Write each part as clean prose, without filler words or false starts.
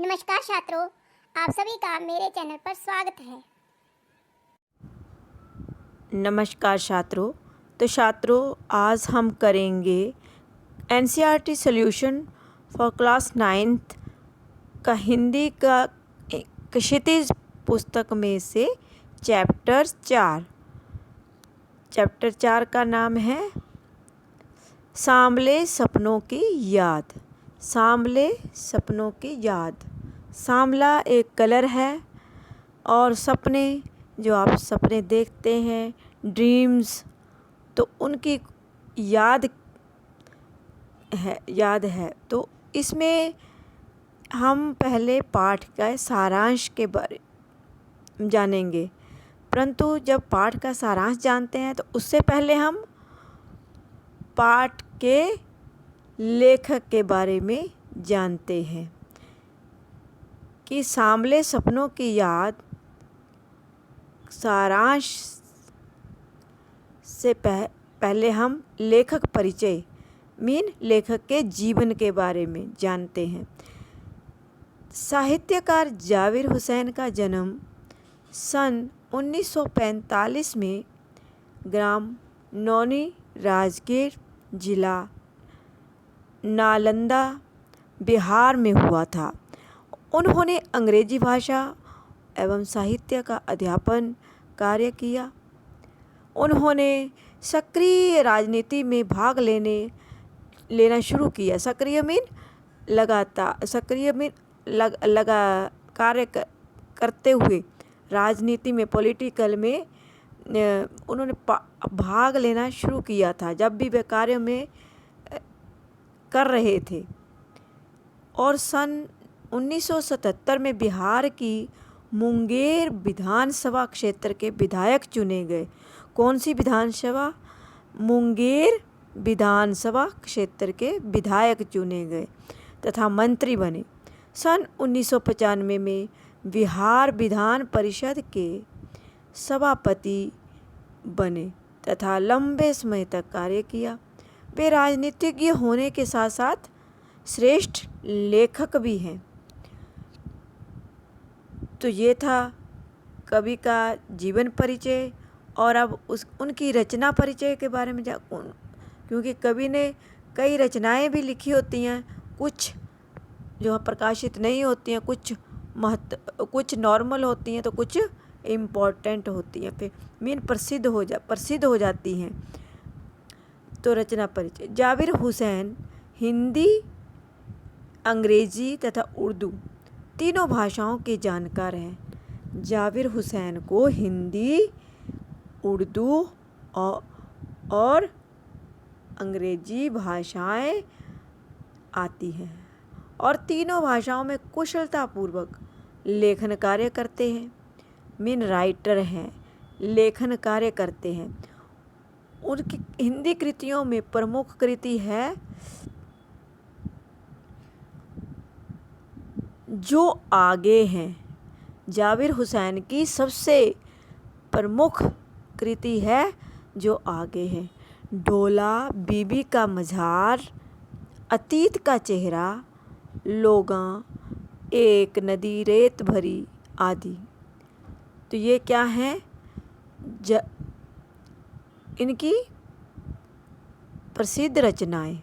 नमस्कार छात्रों, आप सभी का मेरे चैनल पर स्वागत है। नमस्कार छात्रों। तो छात्रों, आज हम करेंगे NCERT solution for class 9th का हिंदी का क्षितिज पुस्तक में से चैप्टर 4 का नाम है सांवले सपनों की याद। सांवले सपनों की याद। सांवला एक कलर है और सपने, जो आप सपने देखते हैं, ड्रीम्स, तो उनकी याद है। तो इसमें हम पहले पाठ का सारांश के बारे में जानेंगे, परंतु जब पाठ का सारांश जानते हैं तो उससे पहले हम पाठ के लेखक के बारे में जानते हैं कि सांवले सपनों की याद सारांश से पहले हम लेखक परिचय लेखक के जीवन के बारे में जानते हैं। साहित्यकार जाविर हुसैन का जन्म सन 1945 में ग्राम नौनी, राजगीर, जिला नालंदा, बिहार में हुआ था। उन्होंने अंग्रेजी भाषा एवं साहित्य का अध्यापन कार्य किया। उन्होंने सक्रिय राजनीति में भाग लेना शुरू किया। कार्य करते हुए राजनीति में, पॉलिटिकल में उन्होंने भाग लेना शुरू किया था जब भी वे कार्य में कर रहे थे। और सन 1977 में बिहार की मुंगेर विधानसभा क्षेत्र के विधायक चुने गए। कौन सी विधानसभा? मुंगेर विधानसभा क्षेत्र के विधायक चुने गए तथा मंत्री बने। सन 1995 में बिहार विधान परिषद के सभापति बने तथा लंबे समय तक कार्य किया। वे राजनीतिज्ञ होने के साथ साथ श्रेष्ठ लेखक भी हैं। तो ये था कवि का जीवन परिचय। और अब उनकी रचना परिचय के बारे में क्योंकि कवि ने कई रचनाएं भी लिखी होती हैं, कुछ जो प्रकाशित नहीं होती हैं, कुछ नॉर्मल होती हैं तो कुछ इम्पोर्टेंट होती हैं, फिर प्रसिद्ध हो जाती हैं। तो रचना परिचय। जाविर हुसैन हिंदी, अंग्रेजी तथा उर्दू तीनों भाषाओं के जानकार हैं। जाविर हुसैन को हिंदी, उर्दू और अंग्रेजी भाषाएं आती हैं और तीनों भाषाओं में कुशलतापूर्वक लेखन कार्य करते हैं। राइटर हैं, लेखन कार्य करते हैं। उनकी हिंदी कृतियों में प्रमुख कृति है जो आगे हैं। जाविर हुसैन की सबसे प्रमुख कृति है जो आगे है। डोला, बीबी का मज़ार, अतीत का चेहरा, लोगां, एक नदी रेत भरी आदि। तो ये क्या है? इनकी प्रसिद्ध रचनाएं।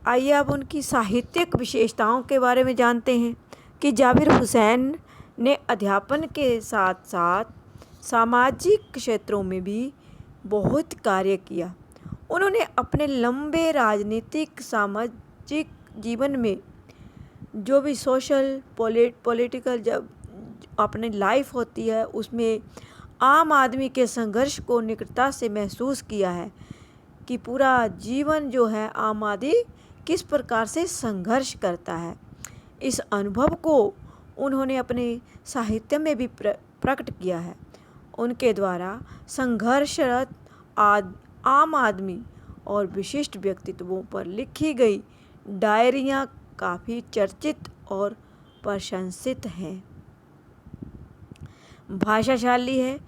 आइए अब उनकी साहित्यिक विशेषताओं के बारे में जानते हैं कि जाविर हुसैन ने अध्यापन के साथ साथ सामाजिक क्षेत्रों में भी बहुत कार्य किया। उन्होंने अपने लंबे राजनीतिक सामाजिक जीवन में जो भी सोशल पॉलिटिकल जब अपनी लाइफ होती है उसमें आम आदमी के संघर्ष को निकटता से महसूस किया है कि पूरा जीवन जो है आम आदमी किस प्रकार से संघर्ष करता है। इस अनुभव को उन्होंने अपने साहित्य में भी प्रकट किया है। उनके द्वारा संघर्षरत आम आदमी और विशिष्ट व्यक्तित्वों पर लिखी गई डायरियाँ काफ़ी चर्चित और प्रशंसित हैं। भाषाशाली है।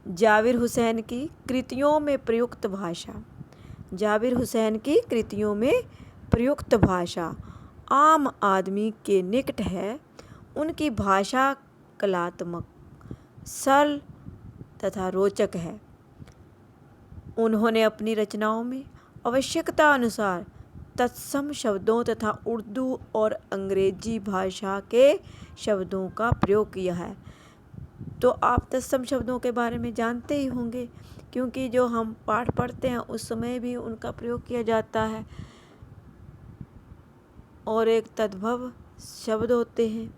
जाविर हुसैन की कृतियों में प्रयुक्त भाषा। जाविर हुसैन की कृतियों में प्रयुक्त भाषा आम आदमी के निकट है। उनकी भाषा कलात्मक, सरल तथा रोचक है। उन्होंने अपनी रचनाओं में आवश्यकता अनुसार तत्सम शब्दों तथा उर्दू और अंग्रेजी भाषा के शब्दों का प्रयोग किया है। तो आप तत्सम शब्दों के बारे में जानते ही होंगे, क्योंकि जो हम पाठ पढ़ते हैं उस समय भी उनका प्रयोग किया जाता है। और एक तद्भव शब्द होते हैं।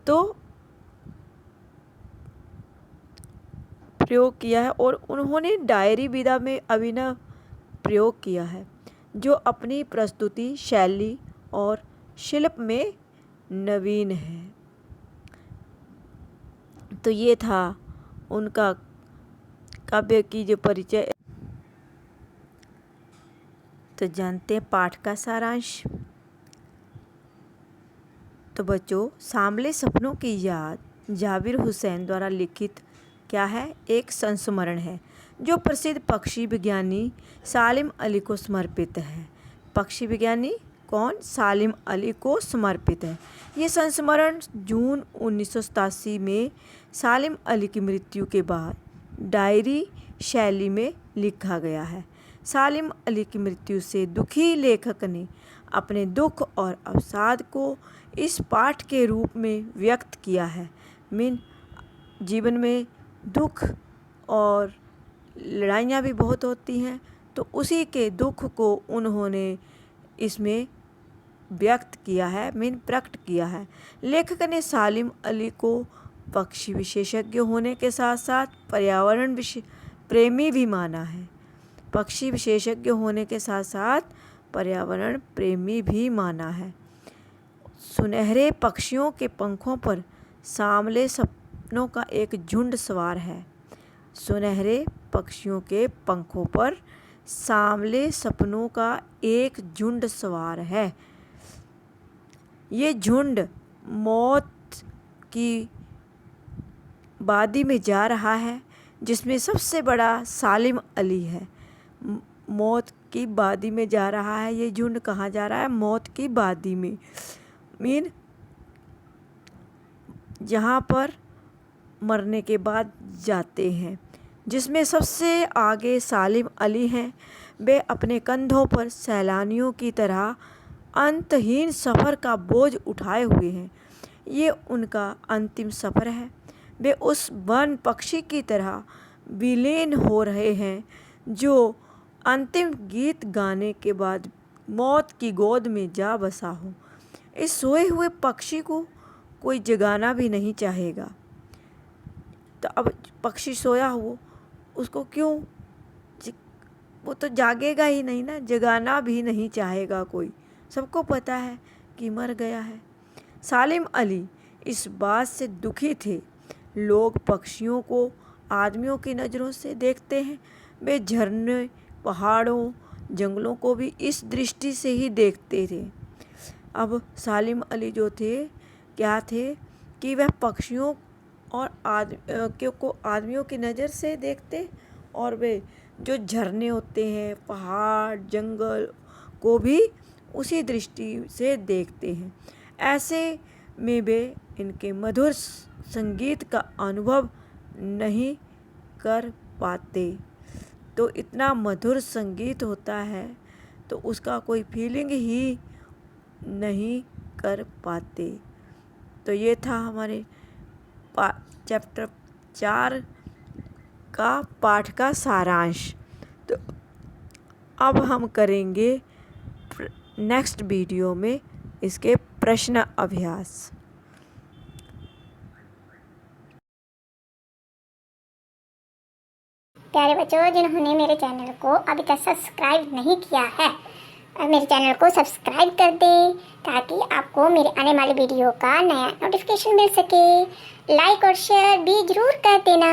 तो प्रयोग किया है। और उन्होंने डायरी विधा में अभिनव प्रयोग किया है, जो अपनी प्रस्तुति शैली और शिल्प में नवीन है। तो ये था उनका काव्य की जो परिचय। तो जानते हैं पाठ का सारांश। तो बच्चों, सांवले सपनों की याद जाबिर हुसैन द्वारा लिखित क्या है? एक संस्मरण है, जो प्रसिद्ध पक्षी विज्ञानी सालिम अली को समर्पित है। पक्षी विज्ञानी कौन? सालिम अली को समर्पित है। ये संस्मरण जून 1987 में सालिम अली की मृत्यु के बाद डायरी शैली में लिखा गया है। सालिम अली की मृत्यु से दुखी लेखक ने अपने दुख और अवसाद को इस पाठ के रूप में व्यक्त किया है। जीवन में दुख और लड़ाइयाँ भी बहुत होती हैं, तो उसी के दुख को उन्होंने इसमें व्यक्त किया है, प्रकट किया है। लेखक ने सालिम अली को पक्षी विशेषज्ञ होने के साथ साथ पर्यावरण प्रेमी भी माना है। पक्षी विशेषज्ञ होने के साथ साथ पर्यावरण प्रेमी भी माना है। सुनहरे पक्षियों के पंखों पर सांवले सपनों का एक झुंड सवार है। सुनहरे पक्षियों के पंखों पर सांवले सपनों का एक झुंड सवार है। ये झुंड मौत की वादी में जा रहा है, जिसमें सबसे बड़ा सालिम अली है। मौत की वादी में जा रहा है। ये झुंड कहाँ जा रहा है? मौत की वादी में, जहाँ पर मरने के बाद जाते हैं, जिसमें सबसे आगे सालिम अली हैं। वे अपने कंधों पर सैलानियों की तरह अंतहीन सफ़र का बोझ उठाए हुए हैं। ये उनका अंतिम सफ़र है। वे उस वन पक्षी की तरह विलीन हो रहे हैं, जो अंतिम गीत गाने के बाद मौत की गोद में जा बसा हो। इस सोए हुए पक्षी को कोई जगाना भी नहीं चाहेगा। तो अब पक्षी सोया हो, उसको क्यों, वो तो जागेगा ही नहीं ना, जगाना भी नहीं चाहेगा कोई। सबको पता है कि मर गया है। सालिम अली इस बात से दुखी थे। लोग पक्षियों को आदमियों की नज़रों से देखते हैं। वे झरने, पहाड़ों, जंगलों को भी इस दृष्टि से ही देखते थे। अब सालिम अली जो थे, क्या थे कि वह पक्षियों और आदमियों की नज़र से देखते, और वे जो झरने होते हैं, पहाड़, जंगल को भी उसी दृष्टि से देखते हैं। ऐसे में वे इनके मधुर संगीत का अनुभव नहीं कर पाते। तो इतना मधुर संगीत होता है, तो उसका कोई फीलिंग ही नहीं कर पाते। तो ये था हमारे चैप्टर 4 का पाठ का सारांश। तो अब हम करेंगे नेक्स्ट वीडियो में इसके प्रश्न अभ्यास। प्यारे बच्चों, जिन्होंने मेरे चैनल को अभी तक सब्सक्राइब नहीं किया है, मेरे चैनल को सब्सक्राइब कर दें, ताकि आपको मेरे आने वाली वीडियो का नया नोटिफिकेशन मिल सके। लाइक और शेयर भी जरूर कर देना।